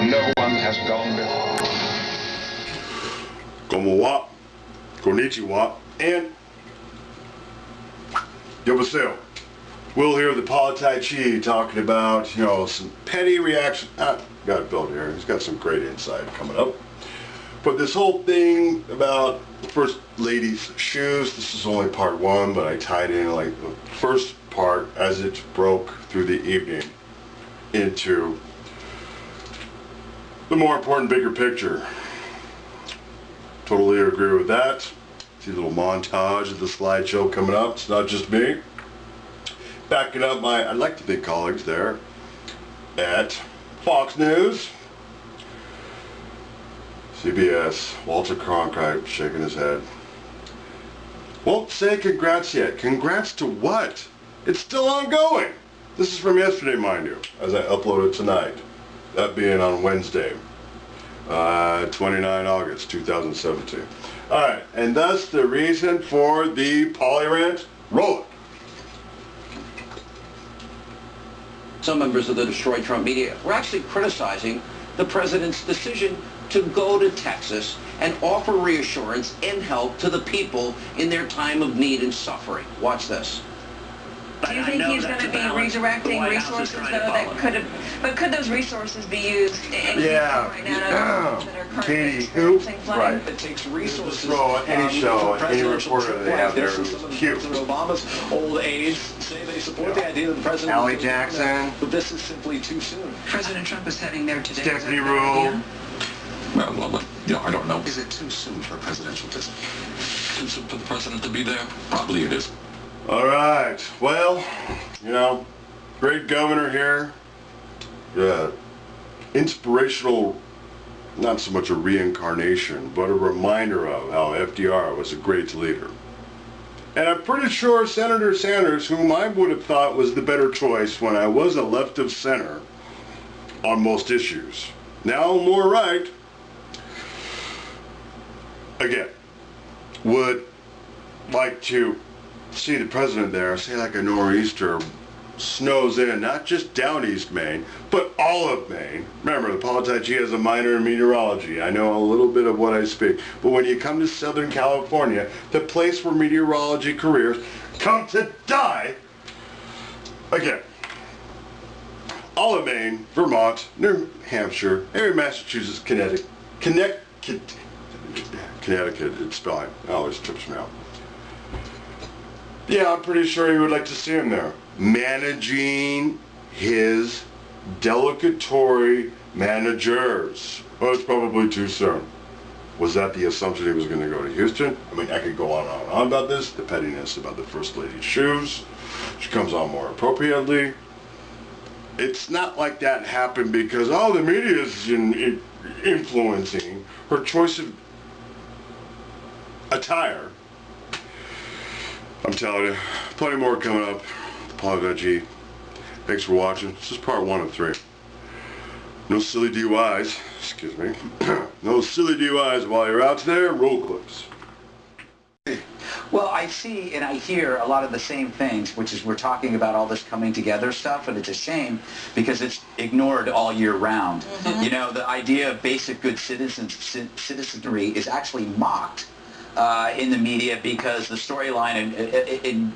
No one has gone before. Konnichiwa, konnichiwa, and yobaseo. Will here with the POLIT'AI CHI talking about, some petty reaction. Got Bill here. He's got some great insight coming up. But this whole thing about the First Lady's shoes, this is only part one, but I tied in like the first part as it broke through the evening into the more important, bigger picture. Totally agree with that. See a little montage of the slideshow coming up. It's not just me. Backing up my, I'd like to think, colleagues there at Fox News, CBS, Walter Cronkite shaking his head. Won't say congrats yet. Congrats to what? It's still ongoing. This is from yesterday, mind you, as I uploaded tonight. That being on Wednesday, 29 August 2017. Alright, and thus the reason for the poly rant. Roll it. Some members of the Destroy Trump media were actually criticizing the president's decision to go to Texas and offer reassurance and help to the people in their time of need and suffering. Watch this. Do you think he's going to be redirecting resources, though, that could have, but could those resources be used in right now that are Katie, currently right. It takes resources. Throw any show, any reporter they have there. Cute. Obama's old age say they support the idea that the president. Ellie Jackson. But this is simply too soon. President Trump is heading there today. Stephanie Rule. Well, I don't know. Is it too soon for a presidential visit? Too soon for the president to be there? Probably it is. All right. Well, great governor here. Yeah. Inspirational, not so much a reincarnation, but a reminder of how FDR was a great leader. And I'm pretty sure Senator Sanders, whom I would have thought was the better choice when I was a left of center on most issues. Now more right. Again, would like to see the president there, say like a nor'easter snows in, not just down East Maine, but all of Maine. Remember, the POLIT'AI CHI has a minor in meteorology. I know a little bit of what I speak. But when you come to Southern California, the place where meteorology careers come to die, again, all of Maine, Vermont, New Hampshire, area Massachusetts, Connecticut, it's spelling. It always trips me out. Yeah, I'm pretty sure he would like to see him there. Managing his delegatory managers. Well, it's probably too soon. Was that the assumption he was going to go to Houston? I mean, I could go on and on about this. The pettiness about the First Lady's shoes. She comes on more appropriately. It's not like that happened because, the media is influencing her choice of attire. I'm telling you, plenty more coming up. POLIT'AI CHI. Thanks for watching. This is part 1 of 3. No silly DUIs. Excuse me. No silly DUIs while you're out there. Roll clips. Well, I see and I hear a lot of the same things, which is we're talking about all this coming together stuff, and it's a shame because it's ignored all year round. Mm-hmm. The idea of basic good citizenry is actually mocked in the media because the storyline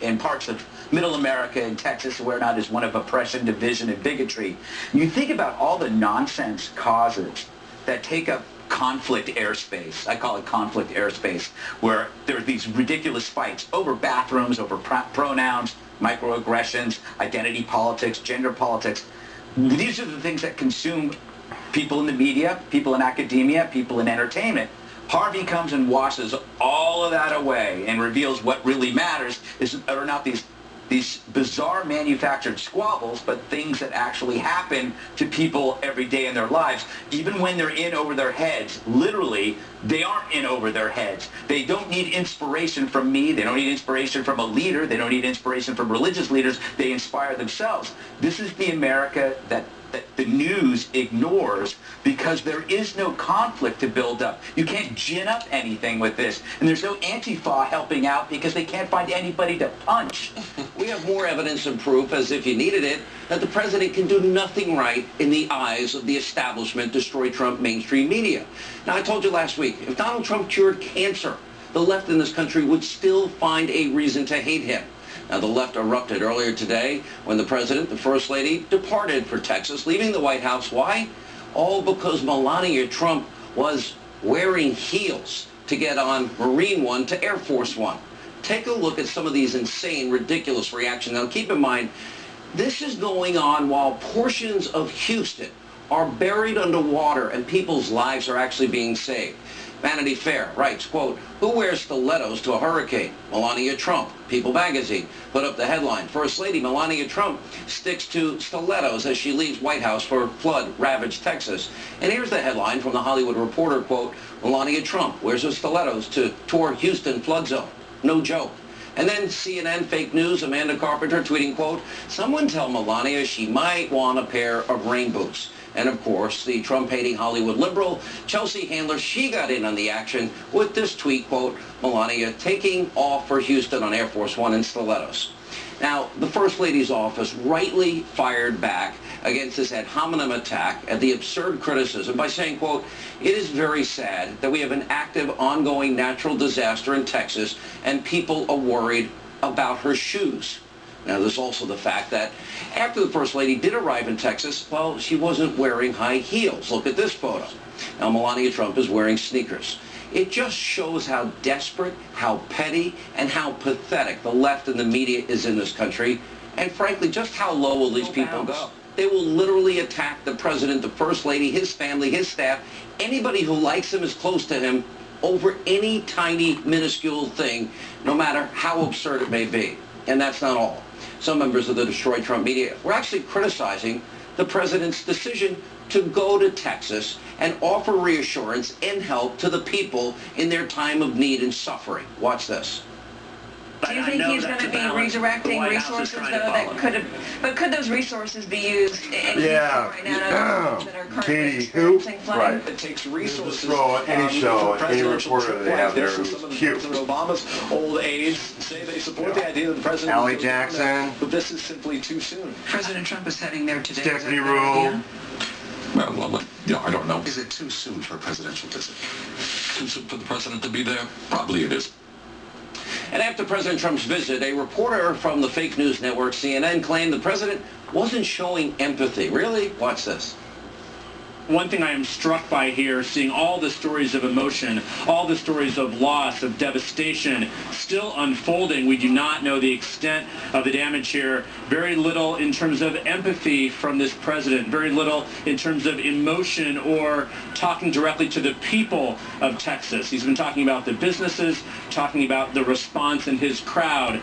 in parts of middle America and Texas and whatnot is one of oppression, division, and bigotry. You think about all the nonsense causes that take up conflict airspace. I call it conflict airspace, where there are these ridiculous fights over bathrooms, over pronouns, microaggressions, identity politics, gender politics. These are the things that consume people in the media, people in academia, people in entertainment. Harvey comes and washes all of that away and reveals what really matters are not these bizarre manufactured squabbles, but things that actually happen to people every day in their lives, even when they're in over their heads. Literally, they aren't in over their heads. They don't need inspiration from me. They don't need inspiration from a leader. They don't need inspiration from religious leaders. They inspire themselves. This is the America that that the news ignores because there is no conflict to build up. You can't gin up anything with this. And there's no Antifa helping out because they can't find anybody to punch. We have more evidence and proof, as if you needed it, that the president can do nothing right in the eyes of the establishment, destroy Trump mainstream media. Now, I told you last week, if Donald Trump cured cancer, the left in this country would still find a reason to hate him. Now, the left erupted earlier today when the president, the first lady, departed for Texas, leaving the White House. Why? All because Melania Trump was wearing heels to get on Marine One to Air Force One. Take a look at some of these insane, ridiculous reactions. Now, keep in mind, this is going on while portions of Houston are buried underwater and people's lives are actually being saved. Vanity Fair writes, quote, "Who wears stilettos to a hurricane? Melania Trump." People magazine put up the headline, "First Lady Melania Trump sticks to stilettos as she leaves White House for flood-ravaged Texas." And here's the headline from the Hollywood Reporter, quote, "Melania Trump wears her stilettos to tour Houston flood zone." No joke. And then CNN fake news, Amanda Carpenter tweeting, quote, "Someone tell Melania she might want a pair of rain boots." And of course, the Trump-hating Hollywood liberal, Chelsea Handler, she got in on the action with this tweet, quote, "Melania taking off for Houston on Air Force One in stilettos." Now, the First Lady's office rightly fired back against this ad hominem attack at the absurd criticism by saying, quote, "It is very sad that we have an active, ongoing natural disaster in Texas and people are worried about her shoes." Now, there's also the fact that after the First Lady did arrive in Texas, well, she wasn't wearing high heels. Look at this photo. Now, Melania Trump is wearing sneakers. It just shows how desperate, how petty, and how pathetic the left and the media is in this country. And frankly, just how low will these people go? They will literally attack the president, the First Lady, his family, his staff, anybody who likes him, is close to him, over any tiny, minuscule thing, no matter how absurd it may be. And that's not all. Some members of the Destroy Trump media were actually criticizing the president's decision to go to Texas and offer reassurance and help to the people in their time of need and suffering. Watch this. Do you think he's going to be redirecting resources, though, that could have, but could those resources be used in right now that are Katie, currently who? flooding? Right. It takes resources. Throw on any show, any reporter they have there Some who's of cute. President Obama's old aides say they support the idea that the president... Allie Jackson. But this is simply too soon. President Trump is heading there today. Stephanie Rule. Well, I don't know. Is it too soon for a presidential visit? Too soon for the president to be there? Probably it is. And after President Trump's visit, a reporter from the fake news network CNN claimed the president wasn't showing empathy. Really? Watch this. One thing I am struck by here, seeing all the stories of emotion, all the stories of loss, of devastation still unfolding. We do not know the extent of the damage here. Very little in terms of empathy from this president. Very little in terms of emotion or talking directly to the people of Texas. He's been talking about the businesses, talking about the response in his crowd.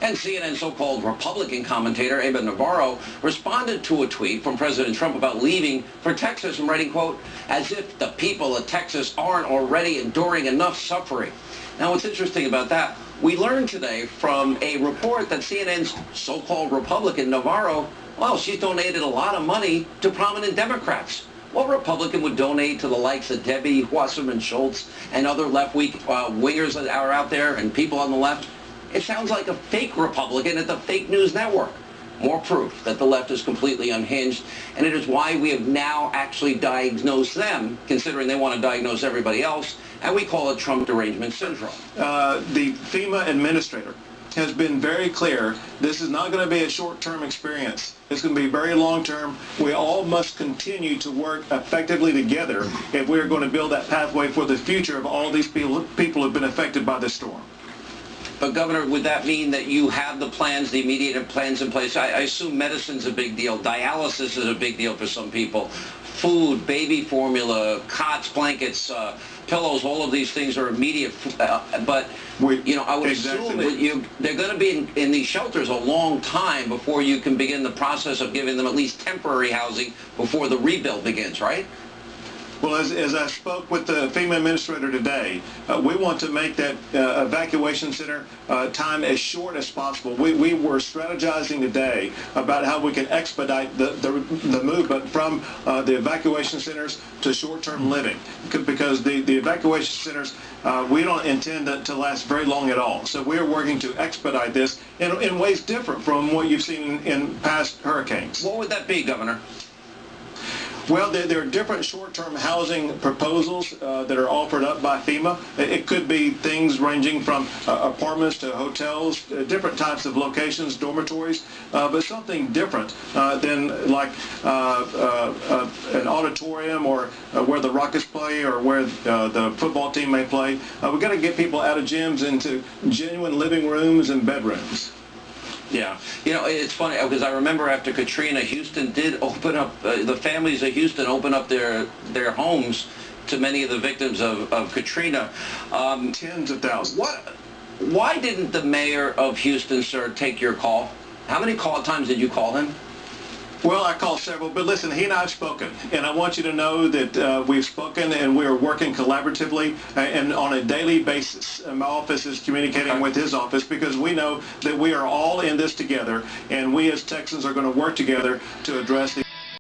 And CNN so-called Republican commentator Aba Navarro responded to a tweet from President Trump about leaving for Texas and writing, quote, "as if the people of Texas aren't already enduring enough suffering." Now, what's interesting about that, we learned today from a report that CNN's so-called Republican Navarro, well, she's donated a lot of money to prominent Democrats. What Republican would donate to the likes of Debbie Wasserman Schultz and other left-wing wingers that are out there and people on the left? It sounds like a fake Republican at the fake news network. More proof that the left is completely unhinged, and it is why we have now actually diagnosed them, considering they want to diagnose everybody else, and we call it Trump derangement syndrome. The FEMA administrator has been very clear. This is not going to be a short-term experience. It's going to be very long-term. We all must continue to work effectively together if we're going to build that pathway for the future of all these people who have been affected by this storm. But, Governor, would that mean that you have the plans, the immediate plans in place? I assume medicine's a big deal. Dialysis is a big deal for some people. Food, baby formula, cots, blankets, pillows, all of these things are immediate. But, I would assume that they're going to be in these shelters a long time before you can begin the process of giving them at least temporary housing before the rebuild begins, right? Well, as I spoke with the FEMA administrator today, we want to make that evacuation center time as short as possible. We were strategizing today about how we can expedite the movement from the evacuation centers to short-term living, because the evacuation centers, we don't intend to last very long at all. So we are working to expedite this in ways different from what you've seen in past hurricanes. What would that be, Governor? Well, there are different short-term housing proposals that are offered up by FEMA. It could be things ranging from apartments to hotels, different types of locations, dormitories, but something different than like an auditorium or where the Rockets play or where the football team may play. We've got to get people out of gyms into genuine living rooms and bedrooms. Yeah. You know, it's funny because I remember after Katrina, Houston did open up, the families of Houston opened up their homes to many of the victims of Katrina. Tens of thousands. Why didn't the mayor of Houston, sir, take your call? How many times did you call him? Well, I called several, but listen, he and I have spoken, and I want you to know that we've spoken and we are working collaboratively and on a daily basis. My office is communicating with his office because we know that we are all in this together, and we as Texans are going to work together to address the